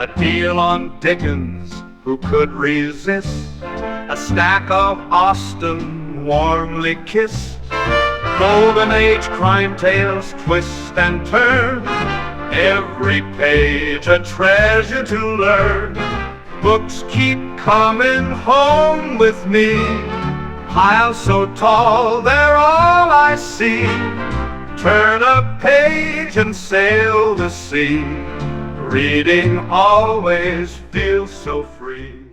A deal on Dickens, who could resist? A stack of Austen, warmly kissed. Golden Age crime tales twist and turn, every page a treasure to learn. Books keep coming home with me, piles so tall they're all I see. Turn a page and sail the sea, reading always feels so free.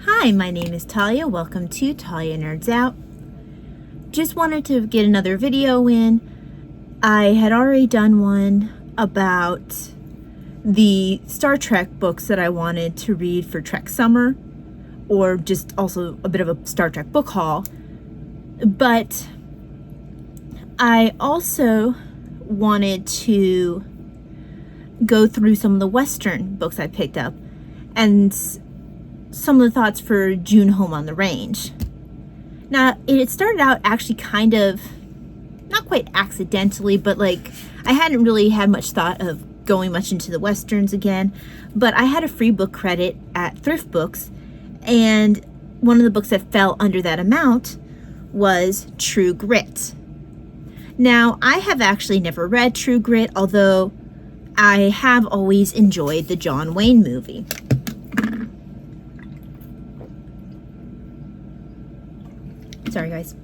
Hi, my name is Talia. Welcome to Talia Nerds Out. Just wanted to get another video in. I had already done one about the Star Trek books that I wanted to read for Trek Summer, or just also a bit of a Star Trek book haul. But I also wanted to go through some of the Western books I picked up and some of the thoughts for June Home on the Range. Now, it started out actually kind of, not quite accidentally, but like I hadn't really had much thought of going much into the Westerns again, but I had a free book credit at Thrift Books, and one of the books that fell under that amount was True Grit. Now, I have actually never read True Grit, although I have always enjoyed the John Wayne movie. Sorry, guys.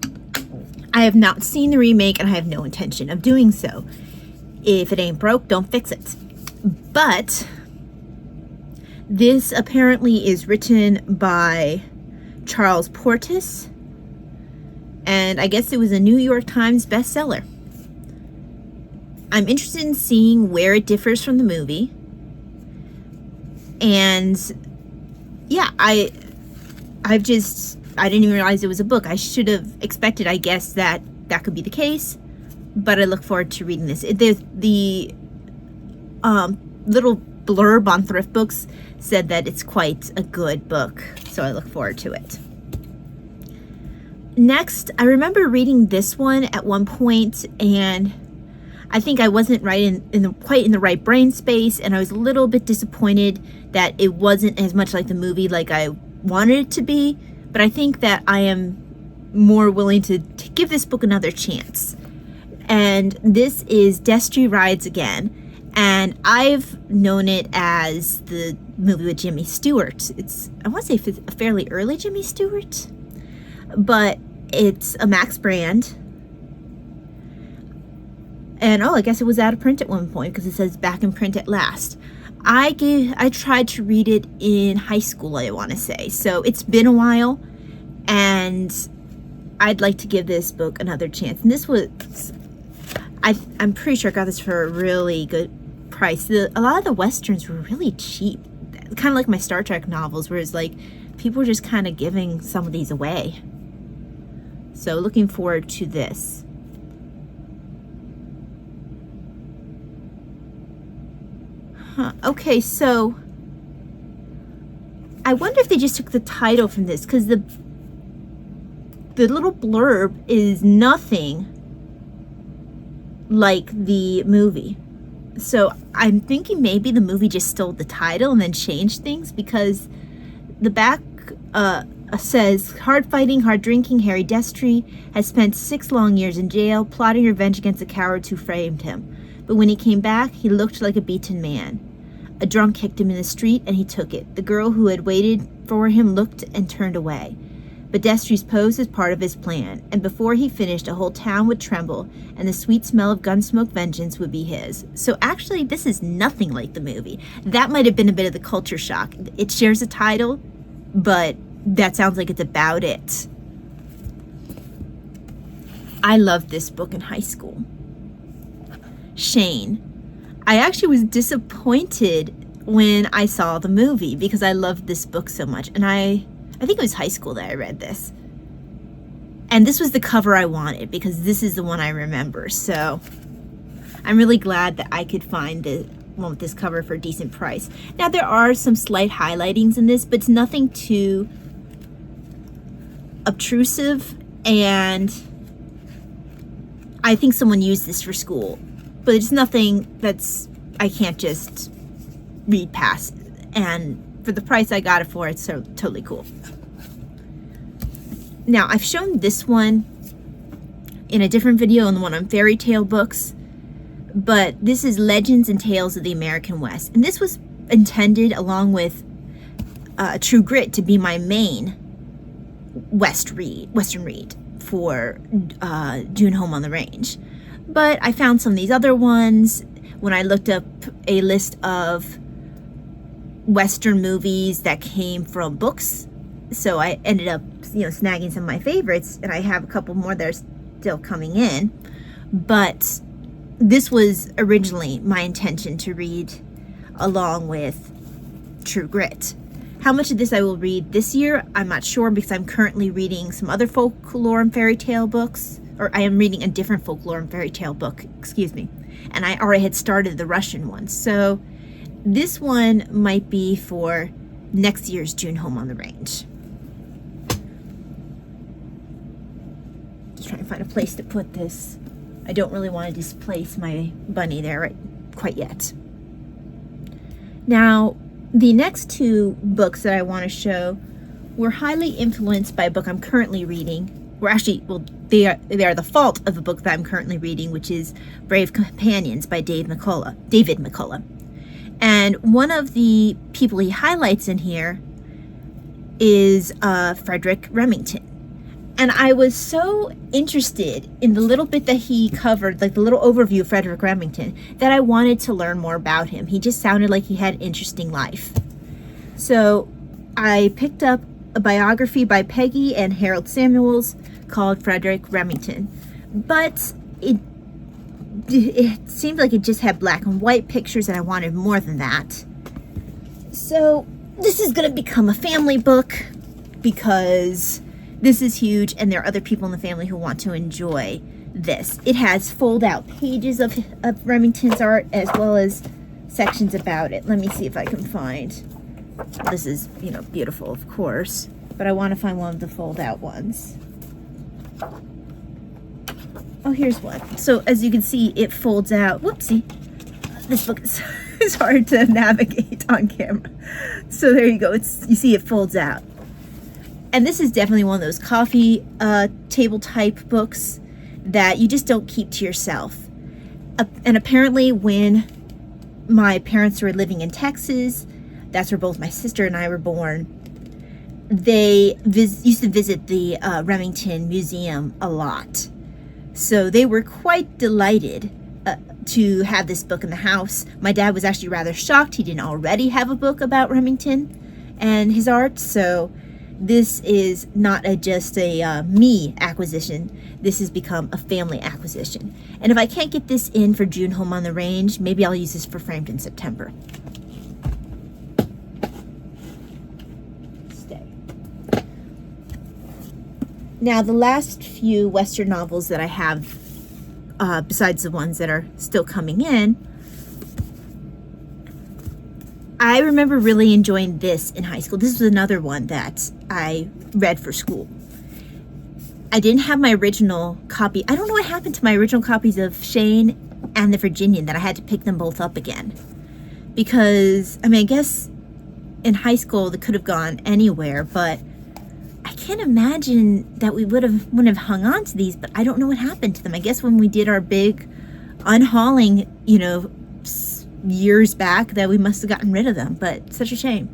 I have not seen the remake, and I have no intention of doing so. If it ain't broke, don't fix it. But this apparently is written by Charles Portis, and I guess it was a New York Times bestseller. I'm interested in seeing where it differs from the movie. And yeah, I didn't even realize it was a book. I should have expected, I guess, that could be the case. But I look forward to reading this. There's the little blurb on Thrift Books said that it's quite a good book. So I look forward to it. Next, I remember reading this one at one point, and I think I wasn't right quite in the right brain space, and I was a little bit disappointed that it wasn't as much like the movie like I wanted it to be. But I think that I am more willing to give this book another chance. And this is Destry Rides Again, and I've known it as the movie with Jimmy Stewart. I want to say a fairly early Jimmy Stewart, but it's a Max brand. And I guess it was out of print at one point because it says back in print at last. I tried to read it in high school, I want to say. So it's been a while, and I'd like to give this book another chance. And this was, I'm pretty sure I got this for a really good price. A lot of the Westerns were really cheap. Kind of like my Star Trek novels, where it's like people were just kind of giving some of these away. So looking forward to this. Okay, so I wonder if they just took the title from this, because the little blurb is nothing like the movie. So I'm thinking maybe the movie just stole the title and then changed things, because the back says, hard-fighting, hard-drinking Harry Destry has spent 6 long years in jail, plotting revenge against the cowards who framed him. But when he came back, he looked like a beaten man. A drunk kicked him in the street, and he took it. The girl who had waited for him looked and turned away. But Destry's pose was part of his plan, and before he finished, a whole town would tremble, and the sweet smell of gunsmoke vengeance would be his. So actually, this is nothing like the movie. That might have been a bit of the culture shock. It shares a title, but that sounds like it's about it. I loved this book in high school. Shane. I actually was disappointed when I saw the movie because I loved this book so much. And I think it was high school that I read this. And this was the cover I wanted because this is the one I remember. So I'm really glad that I could find the one with this cover for a decent price. Now, there are some slight highlightings in this, but it's nothing too obtrusive. And I think someone used this for school. But it's nothing that's, I can't just read past. And for the price I got it for, it's so totally cool. Now, I've shown this one in a different video, in the one on fairy tale books, but this is Legends and Tales of the American West. And this was intended, along with True Grit, to be my main Western read for June Home on the Range. But I found some of these other ones when I looked up a list of Western movies that came from books. So I ended up, snagging some of my favorites, and I have a couple more that are still coming in. But this was originally my intention to read along with True Grit. How much of this I will read this year, I'm not sure, because I'm currently reading some other folklore and fairy tale books, or I am reading a different folklore and fairy tale book, excuse me, and I already had started the Russian one. So this one might be for next year's June Home on the Range. Just trying to find a place to put this. I don't really want to displace my bunny there quite yet. Now, the next two books that I want to show were highly influenced by a book I'm currently reading. They are the fault of a book that I'm currently reading, which is Brave Companions by David McCullough. And one of the people he highlights in here is Frederick Remington. And I was so interested in the little bit that he covered, like the little overview of Frederick Remington, that I wanted to learn more about him. He just sounded like he had an interesting life. So I picked up a biography by Peggy and Harold Samuels called Frederick Remington. But it seemed like it just had black and white pictures, and I wanted more than that. So this is going to become a family book, because this is huge, and there are other people in the family who want to enjoy this. It has fold-out pages of Remington's art, as well as sections about it. Let me see if I can find. This is, beautiful, of course, but I want to find one of the fold-out ones. Oh, here's one. So as you can see, it folds out. Whoopsie. This book is hard to navigate on camera. So there you go. You see it folds out. And this is definitely one of those coffee table type books that you just don't keep to yourself. And apparently when my parents were living in Texas, that's where both my sister and I were born, they used to visit the Remington Museum a lot. So they were quite delighted to have this book in the house. My dad was actually rather shocked he didn't already have a book about Remington and his art. So this is not just a me acquisition. This has become a family acquisition. And if I can't get this in for June Home on the Range, maybe I'll use this for Framed in September. Stay. Now, the last few Western novels that I have, besides the ones that are still coming in, I remember really enjoying this in high school. This was another one that I read for school. I didn't have my original copy. I don't know what happened to my original copies of Shane and the Virginian, that I had to pick them both up again. Because, I guess in high school they could have gone anywhere, but I can't imagine that we wouldn't have hung on to these, but I don't know what happened to them. I guess when we did our big unhauling, years back, that we must have gotten rid of them, but such a shame.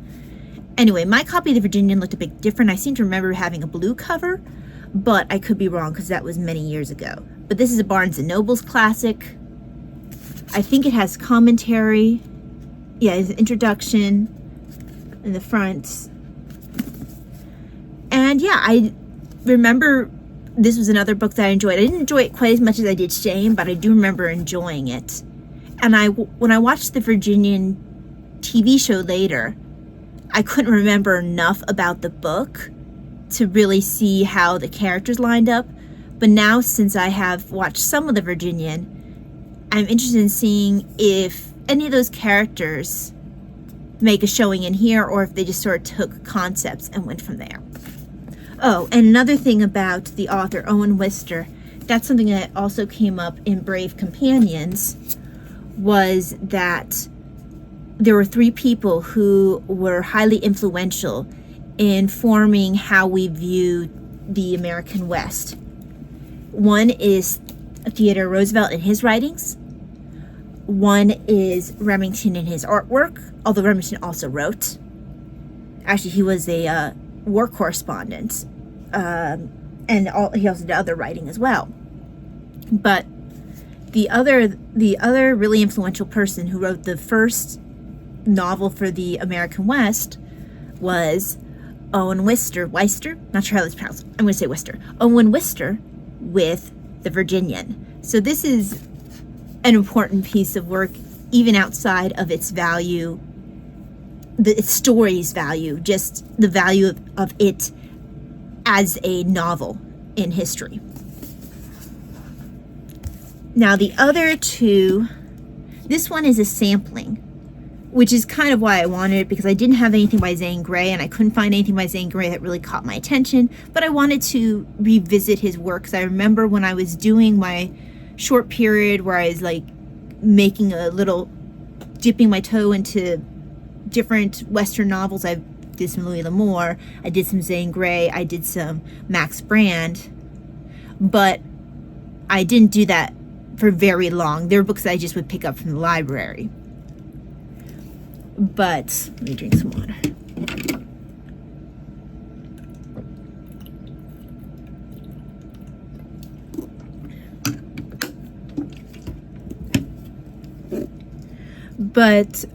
Anyway, my copy of the Virginian looked a bit different. I seem to remember having a blue cover, but I could be wrong because that was many years ago. But this is a Barnes & Noble's classic. I think it has commentary. Yeah, it's an introduction in the front. And yeah, I remember this was another book that I enjoyed. I didn't enjoy it quite as much as I did Shane, but I do remember enjoying it. And when I watched the Virginian TV show later, I couldn't remember enough about the book to really see how the characters lined up. But now, since I have watched some of the Virginian, I'm interested in seeing if any of those characters make a showing in here, or if they just sort of took concepts and went from there. Oh, and another thing about the author, Owen Wister, that's something that also came up in Brave Companions, was that there were three people who were highly influential in forming how we view the American West. One is Theodore Roosevelt in his writings. One is Remington in his artwork, although Remington also wrote. Actually, he was a war correspondent, and he also did other writing as well. But the other really influential person who wrote the first novel for the American West was Owen Wister, not sure how that's pronounced. I'm going to say Wister. Owen Wister with The Virginian. So this is an important piece of work, even outside of its value, its story's value, just the value of it as a novel in history. Now the other two, this one is a sampling, which is kind of why I wanted it, because I didn't have anything by Zane Grey, and I couldn't find anything by Zane Grey that really caught my attention, but I wanted to revisit his work, because I remember when I was doing my short period where I was like making a little, dipping my toe into different Western novels. I did some Louis L'Amour, I did some Zane Grey, I did some Max Brand, but I didn't do that for very long. There were books that I just would pick up from the library. But let me drink some water. But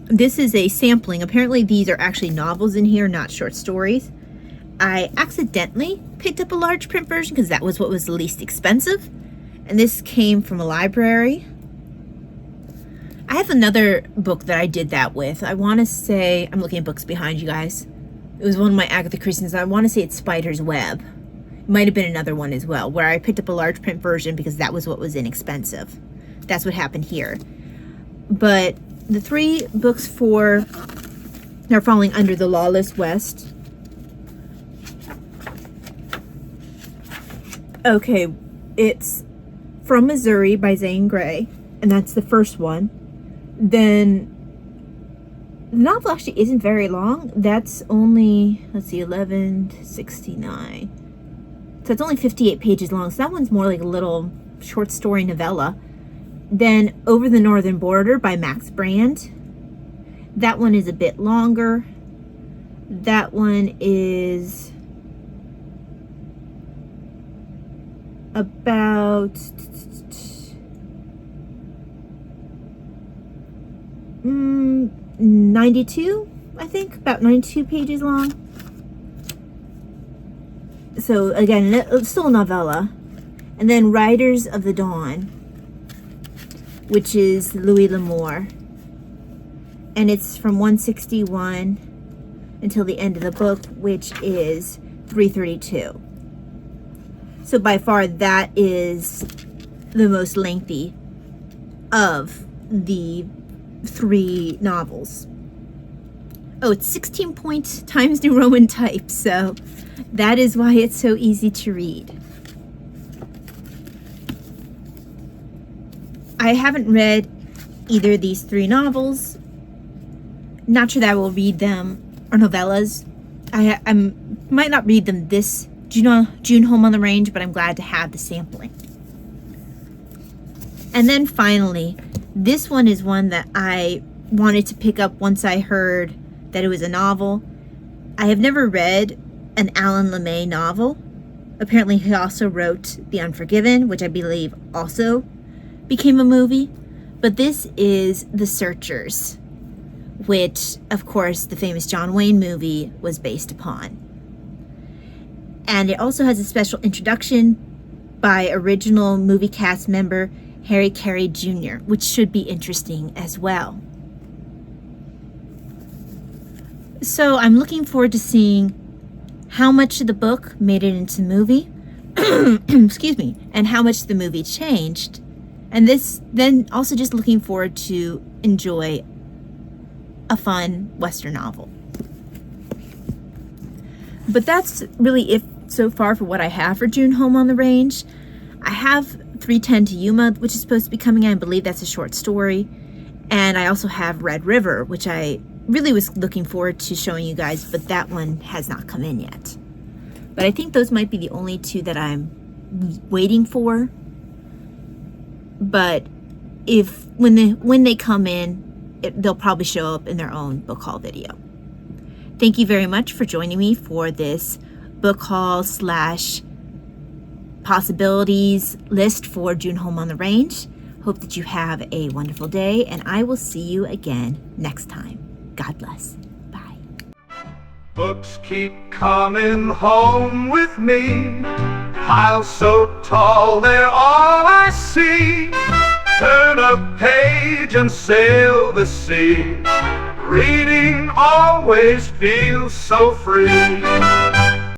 this is a sampling. Apparently these are actually novels in here, not short stories. I accidentally picked up a large print version because that was what was the least expensive. And this came from a library. I have another book that I did that with. I want to say, I'm looking at books behind you guys. It was one of my Agatha Christie's. I want to say it's Spider's Web. It might have been another one as well, where I picked up a large print version because that was what was inexpensive. That's what happened here. But the three books they're falling under the Lawless West. Okay, it's From Missouri by Zane Grey, and that's the first one. Then the novel actually isn't very long. That's only, let's see, 1169. So it's only 58 pages long. So that one's more like a little short story novella. Then Over the Northern Border by Max Brand. That one is a bit longer. That one is about 92, I think, about 92 pages long. So again, it's still a novella. And then Riders of the Dawn, which is Louis L'Amour, and it's from 161 until the end of the book, which is 332. So by far that is the most lengthy of the three novels. Oh, it's 16 point Times New Roman type, so that is why it's so easy to read. I haven't read either of these three novels. Not sure that I will read them, or novellas. I might not read them this June Home on the Range, but I'm glad to have the sampling. And then finally, this one is one that I wanted to pick up once I heard that it was a novel. I have never read an Alan LeMay novel. Apparently he also wrote The Unforgiven, which I believe also became a movie. But this is The Searchers, which, of course, the famous John Wayne movie was based upon. And it also has a special introduction by original movie cast member Harry Carey Jr., which should be interesting as well. So I'm looking forward to seeing how much of the book made it into movie, excuse me, and how much the movie changed. And this, then also just looking forward to enjoy a fun Western novel. But that's really it so far for what I have for June Home on the Range. I have 310 to Yuma, which is supposed to be coming out. I believe that's a short story. And I also have Red River, which I really was looking forward to showing you guys, but that one has not come in yet. But I think those might be the only two that I'm waiting for. But when they come in, they'll probably show up in their own book haul video. Thank you very much for joining me for this book haul / possibilities list for June Home on the Range. Hope that you have a wonderful day, and I will see you again next time. God bless. Bye. Books keep coming home with me. Piles so tall, they're all I see. Turn a page and sail the sea. Reading always feels so free.